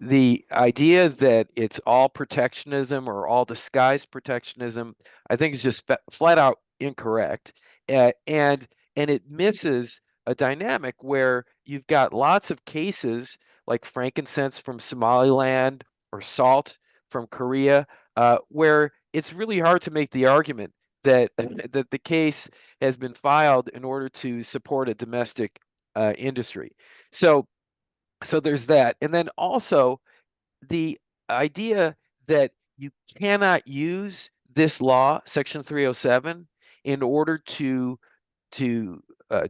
The idea that it's all protectionism or all disguised protectionism, I think is just flat out incorrect. And it misses a dynamic where you've got lots of cases like frankincense from Somaliland or salt from Korea, where it's really hard to make the argument that that the case has been filed in order to support a domestic industry. So there's that, and then also the idea that you cannot use this law, Section 307, in order to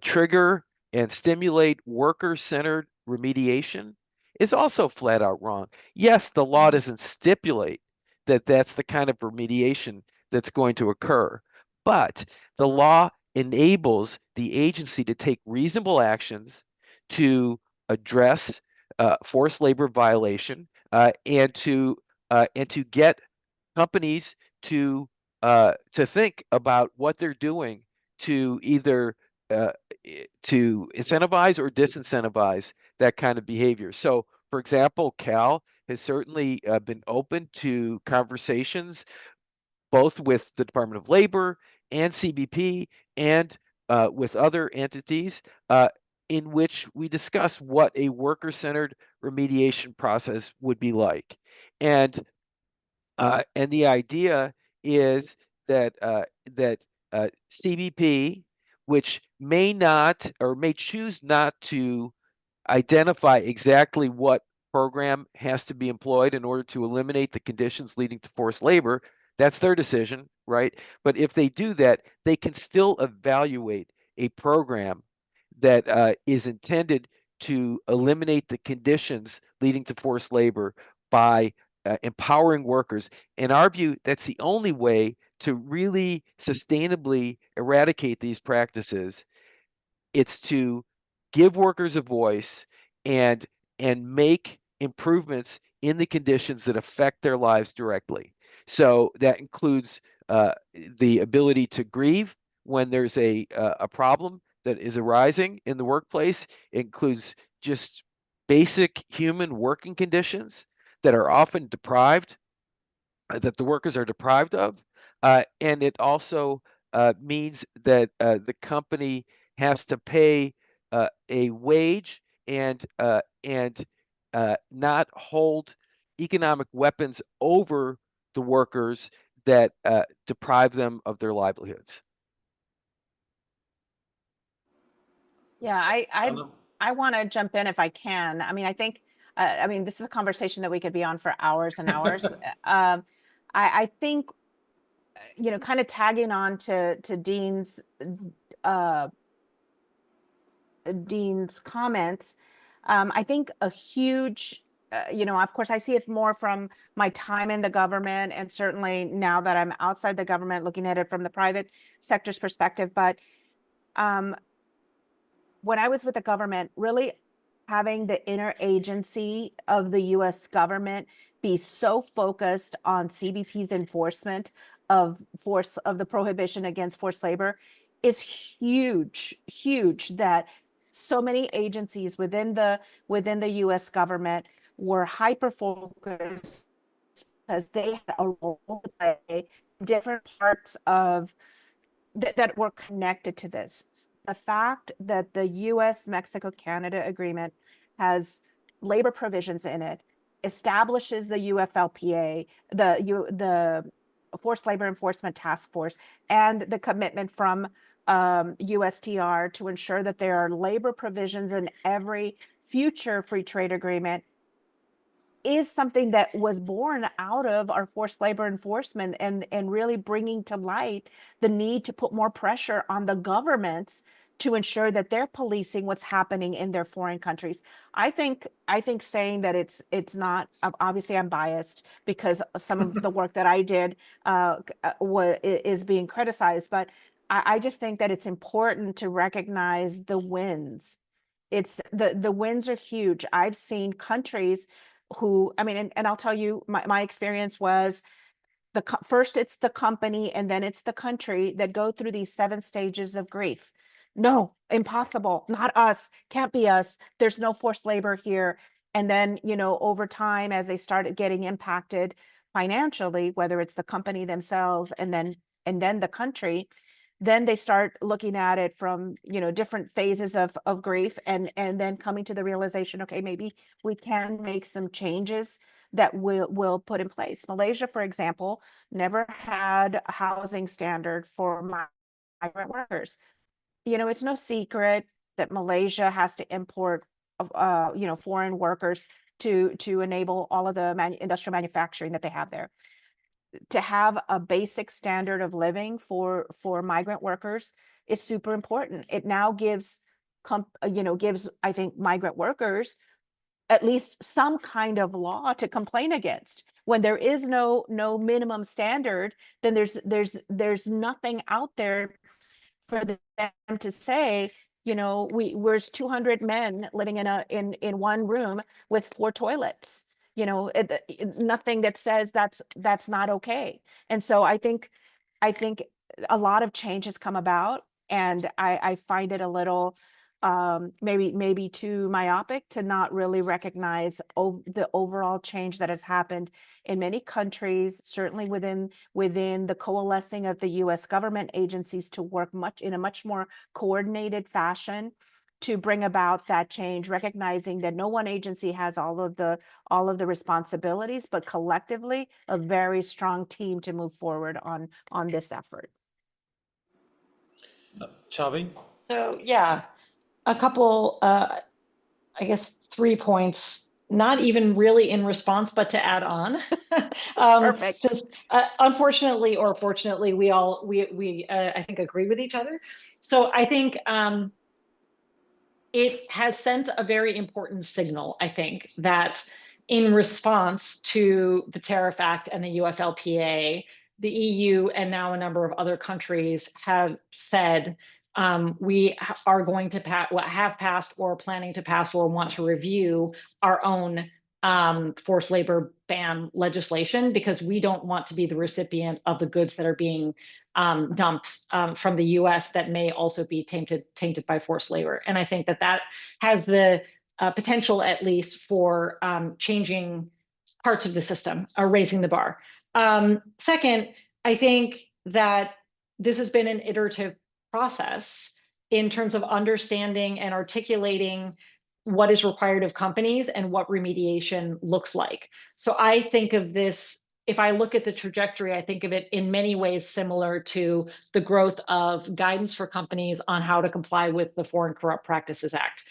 trigger and stimulate worker-centered remediation is also flat out wrong. Yes, the law doesn't stipulate that that's the kind of remediation that's going to occur, but the law enables the agency to take reasonable actions to address forced labor violation and to get companies to think about what they're doing to either to incentivize or disincentivize that kind of behavior. So, for example, Cal has certainly been open to conversations both with the Department of Labor and CBP and with other entities in which we discuss what a worker-centered remediation process would be like. And the idea is that CBP, which may not or may choose not to identify exactly what program has to be employed in order to eliminate the conditions leading to forced labor, that's their decision, right? But if they do that, they can still evaluate a program that is intended to eliminate the conditions leading to forced labor by empowering workers. In our view, that's the only way to really sustainably eradicate these practices. It's to give workers a voice and make improvements in the conditions that affect their lives directly. So that includes the ability to grieve when there's a problem that is arising in the workplace. It includes just basic human working conditions that are often deprived, that the workers are deprived of. And it also means that the company has to pay a wage and not hold economic weapons over the workers that deprive them of their livelihoods. Yeah, I want to jump in if I can. I mean, I think, this is a conversation that we could be on for hours and hours. I think, kind of tagging on to Dean's comments, I think a huge, of course, I see it more from my time in the government, and certainly now that I'm outside the government, looking at it from the private sector's perspective. But when I was with the government, really having the interagency of the U.S. government be so focused on CBP's enforcement of the prohibition against forced labor is huge, that so many agencies within the US government were hyper focused because they had a role to play in different parts of that were connected to this. The fact that the US Mexico Canada agreement has labor provisions in it establishes the UFLPA, the Forced Labor Enforcement Task Force, and the commitment from USTR to ensure that there are labor provisions in every future free trade agreement is something that was born out of our forced labor enforcement and really bringing to light the need to put more pressure on the governments to ensure that they're policing what's happening in their foreign countries. I think saying that it's not, obviously I'm biased because some of the work that I did is being criticized, but I just think that it's important to recognize the wins. It's the wins are huge. I've seen countries who, I mean, and I'll tell you, my experience was first it's the company and then it's the country that go through these 7 stages of grief. No, impossible, not us, can't be us. There's no forced labor here. And then, over time, as they started getting impacted financially, whether it's the company themselves and then the country, then they start looking at it from different phases of grief and then coming to the realization, okay, maybe we can make some changes that will put in place. Malaysia, for example, never had a housing standard for migrant workers. It's no secret that Malaysia has to import foreign workers to enable all of the industrial manufacturing that they have there. To have a basic standard of living for migrant workers is super important. It now gives I think migrant workers at least some kind of law to complain against. When there is no minimum standard, then there's nothing out there for them to say, we're 200 men living in one room with 4 toilets. Nothing that says that's not okay. And so I think a lot of change has come about, and I find it a little maybe too myopic to not really recognize the overall change that has happened in many countries, certainly within the coalescing of the US government agencies to work in a much more coordinated fashion to bring about that change, recognizing that no one agency has all of the responsibilities, but collectively a very strong team to move forward on this effort. Xavi? So yeah, a couple, I guess 3 points, not even really in response, but to add on. Perfect. Since unfortunately or fortunately, we I think agree with each other. So I think it has sent a very important signal, I think, that in response to the Tariff Act and the UFLPA, the EU and now a number of other countries have said we are going to have passed or planning to pass or want to review our own forced labor ban legislation, because we don't want to be the recipient of the goods that are being dumped from the US that may also be tainted by forced labor. And I think that has the potential, at least, for changing parts of the system, or raising the bar. Second, I think that this has been an iterative process in terms of understanding and articulating what is required of companies and what remediation looks like. So I think of this, if I look at the trajectory, I think of it in many ways similar to the growth of guidance for companies on how to comply with the Foreign Corrupt Practices Act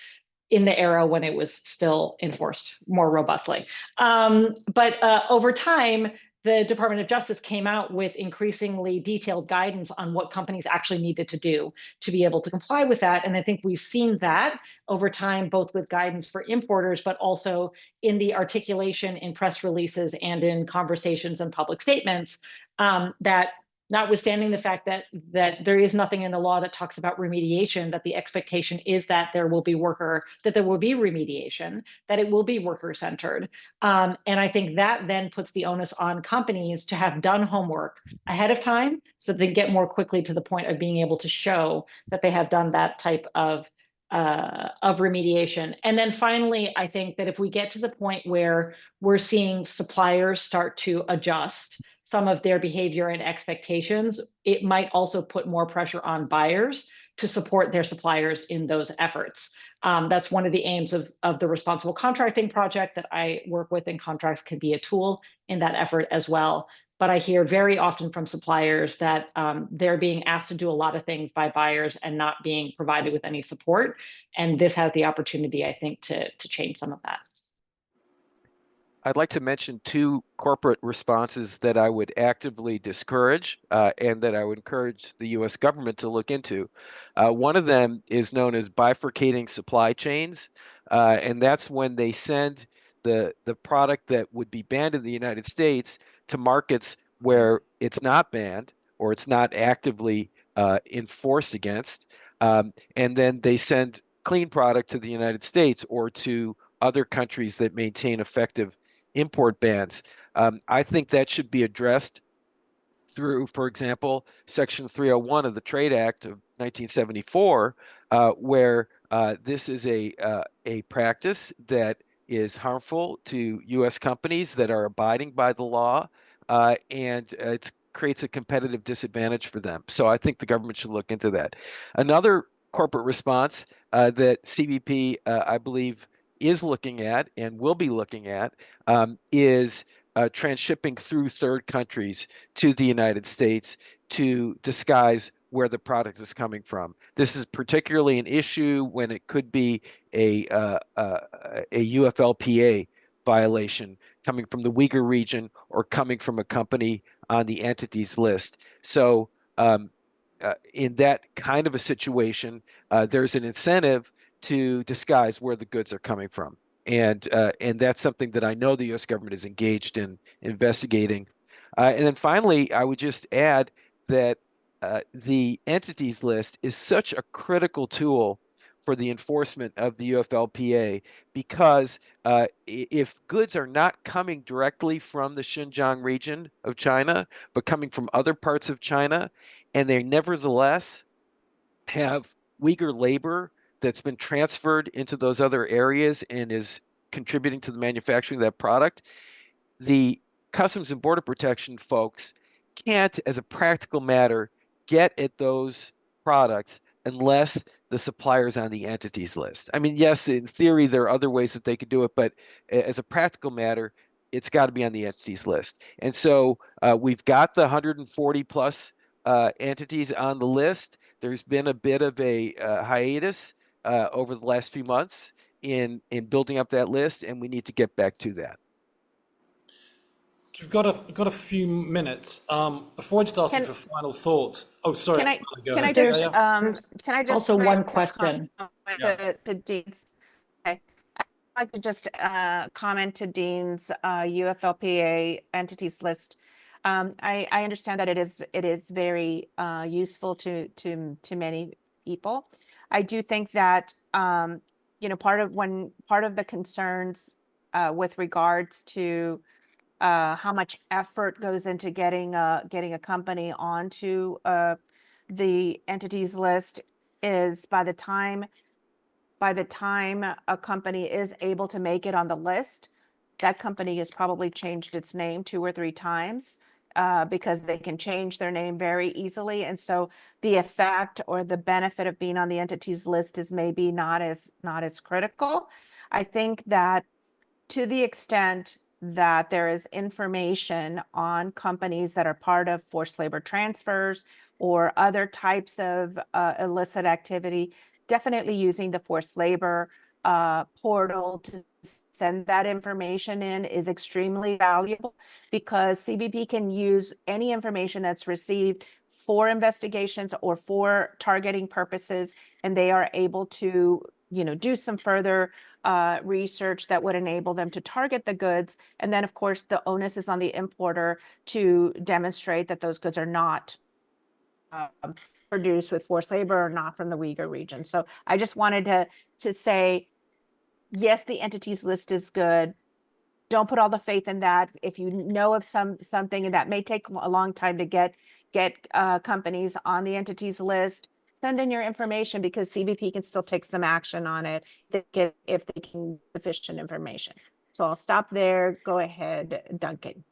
in the era when it was still enforced more robustly. But over time, the Department of Justice came out with increasingly detailed guidance on what companies actually needed to do to be able to comply with that. And I think we've seen that over time, both with guidance for importers, but also in the articulation in press releases and in conversations and public statements, that notwithstanding the fact that there is nothing in the law that talks about remediation, that the expectation is that there will be remediation, that it will be worker-centered. And I think that then puts the onus on companies to have done homework ahead of time so they get more quickly to the point of being able to show that they have done that type of of remediation. And then finally, I think that if we get to the point where we're seeing suppliers start to adjust some of their behavior and expectations, it might also put more pressure on buyers to support their suppliers in those efforts. That's one of the aims of the responsible contracting project that I work with, and contracts can be a tool in that effort as well. But I hear very often from suppliers that they're being asked to do a lot of things by buyers and not being provided with any support. And this has the opportunity, I think, to change some of that. I'd like to mention two corporate responses that I would actively discourage and that I would encourage the U.S. government to look into. One of them is known as bifurcating supply chains, and that's when they send the product that would be banned in the United States to markets where it's not banned or it's not actively enforced against, and then they send clean product to the United States or to other countries that maintain effective import bans. I think that should be addressed through, for example, Section 301 of the Trade Act of 1974, where this is a practice that is harmful to U.S. companies that are abiding by the law, and it creates a competitive disadvantage for them. So I think the government should look into that. Another corporate response that CBP, I believe, is looking at and will be looking at is transshipping through third countries to the United States to disguise where the product is coming from. This is particularly an issue when it could be a UFLPA violation coming from the Uyghur region or coming from a company on the entities list. So in that kind of a situation, there's an incentive to disguise where the goods are coming from. And that's something that I know the U.S. government is engaged in investigating. And then finally, I would just add that the entities list is such a critical tool for the enforcement of the UFLPA because if goods are not coming directly from the Xinjiang region of China, but coming from other parts of China, and they nevertheless have Uyghur labor that's been transferred into those other areas and is contributing to the manufacturing of that product, the Customs and Border Protection folks can't, as a practical matter, get at those products unless the supplier's on the entities list. I mean, yes, in theory, there are other ways that they could do it, but as a practical matter, it's got to be on the entities list. And so we've got the 140 plus entities on the list. There's been a bit of a hiatus over the last few months in building up that list, and we need to get back to that. We've got a few minutes. Before I just ask you for final thoughts. Oh, sorry. Can I just also make one a question to Dean's? Okay. I could just comment to Dean's UFLPA entities list. I understand that it is very useful to many people. I do think that part of the concerns with regards to how much effort goes into getting a company onto the entities list is by the time a company is able to make it on the list, that company has probably changed its name 2 or 3 times because they can change their name very easily. And so the effect or the benefit of being on the entities list is maybe not as critical. I think that to the extent that there is information on companies that are part of forced labor transfers or other types of illicit activity, definitely using the forced labor portal to send that information in is extremely valuable because CBP can use any information that's received for investigations or for targeting purposes, and they are able to do some further research that would enable them to target the goods. And then, of course, the onus is on the importer to demonstrate that those goods are not produced with forced labor or not from the Uyghur region. So I just wanted to say, yes, the entities list is good. Don't put all the faith in that. If you know of something, and that may take a long time to get companies on the entities list, send in your information because CBP can still take some action on it if they can sufficient information. So I'll stop there. Go ahead, Duncan.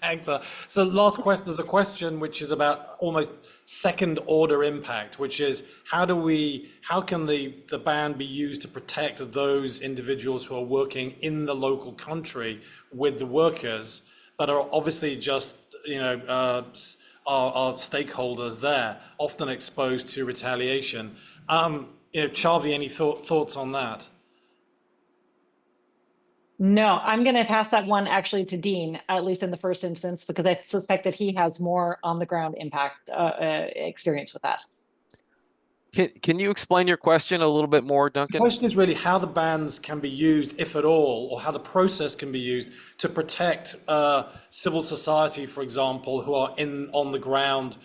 Thanks. So last question, there's a question which is about almost second order impact, which is how can the ban be used to protect those individuals who are working in the local country with the workers that are obviously just, are stakeholders there, often exposed to retaliation. Charvi, any thoughts on that? No, I'm going to pass that one actually to Dean, at least in the first instance, because I suspect that he has more on the ground impact experience with that. Can you explain your question a little bit more, The Duncan? question is really how the bans can be used, if at all, or how the process can be used to protect civil society, for example, who are on the ground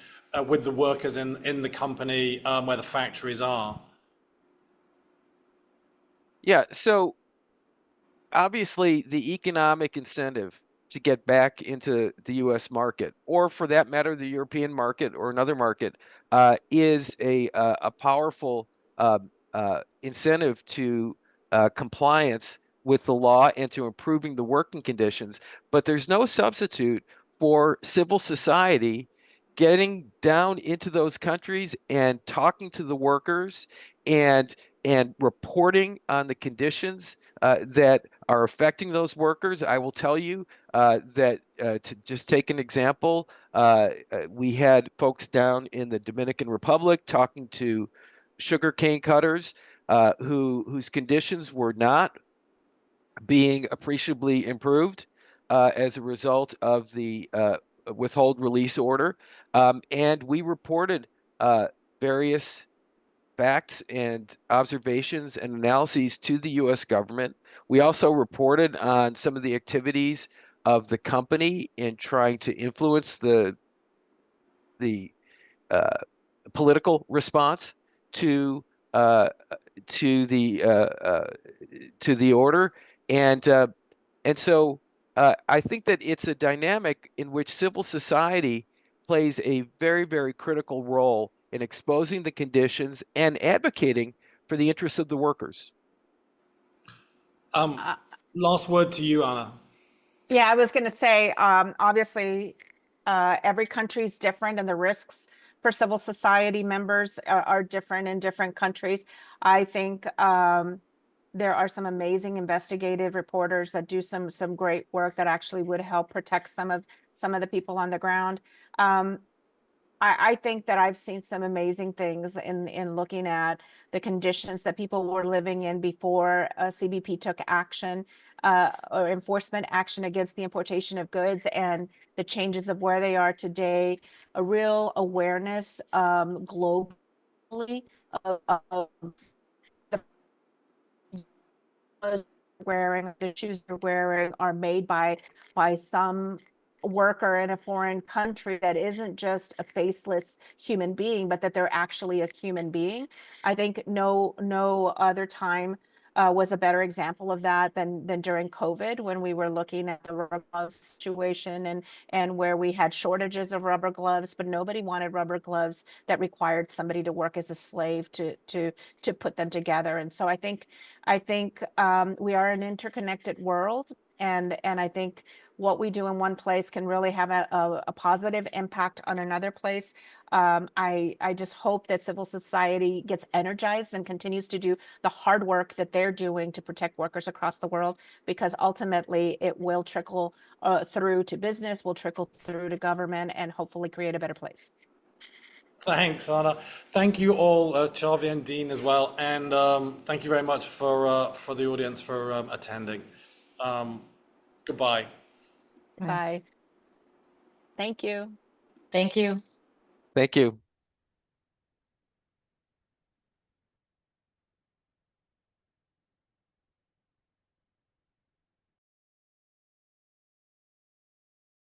with the workers in the company where the factories are. Yeah, so obviously the economic incentive to get back into the U.S. market, or for that matter, the European market or another market, is a powerful incentive to compliance with the law and to improving the working conditions. But there's no substitute for civil society getting down into those countries and talking to the workers and reporting on the conditions that are affecting those workers. I will tell you that to just take an example, we had folks down in the Dominican Republic talking to sugarcane cutters whose conditions were not being appreciably improved as a result of the withhold release order. And we reported various facts and observations and analyses to the U.S. government. We also reported on some of the activities of the company in trying to influence the political response to the order, and so I think that it's a dynamic in which civil society plays a very, very critical role in exposing the conditions and advocating for the interests of the workers. Last word to you, Anna. Yeah, I was going to say, obviously, every country is different and the risks for civil society members are different in different countries. I think there are some amazing investigative reporters that do some great work that actually would help protect some of the people on the ground. I think that I've seen some amazing things in looking at the conditions that people were living in before CBP took action or enforcement action against the importation of goods, and the changes of where they are today, a real awareness globally of the wearing, the shoes they're wearing are made by some worker in a foreign country that isn't just a faceless human being, but that they're actually a human being. I think no other time was a better example of that than during COVID, when we were looking at the rubber glove situation and where we had shortages of rubber gloves, but nobody wanted rubber gloves that required somebody to work as a slave to put them together. And so I think we are an interconnected world, and I think what we do in one place can really have a positive impact on another place. I just hope that civil society gets energized and continues to do the hard work that they're doing to protect workers across the world, because ultimately it will trickle through to business, will trickle through to government, and hopefully create a better place. Thanks, Anna. Thank you all, Charvi and Dean as well, and thank you very much for the audience for attending. Goodbye. Bye. Thank you. Thank you. Thank you.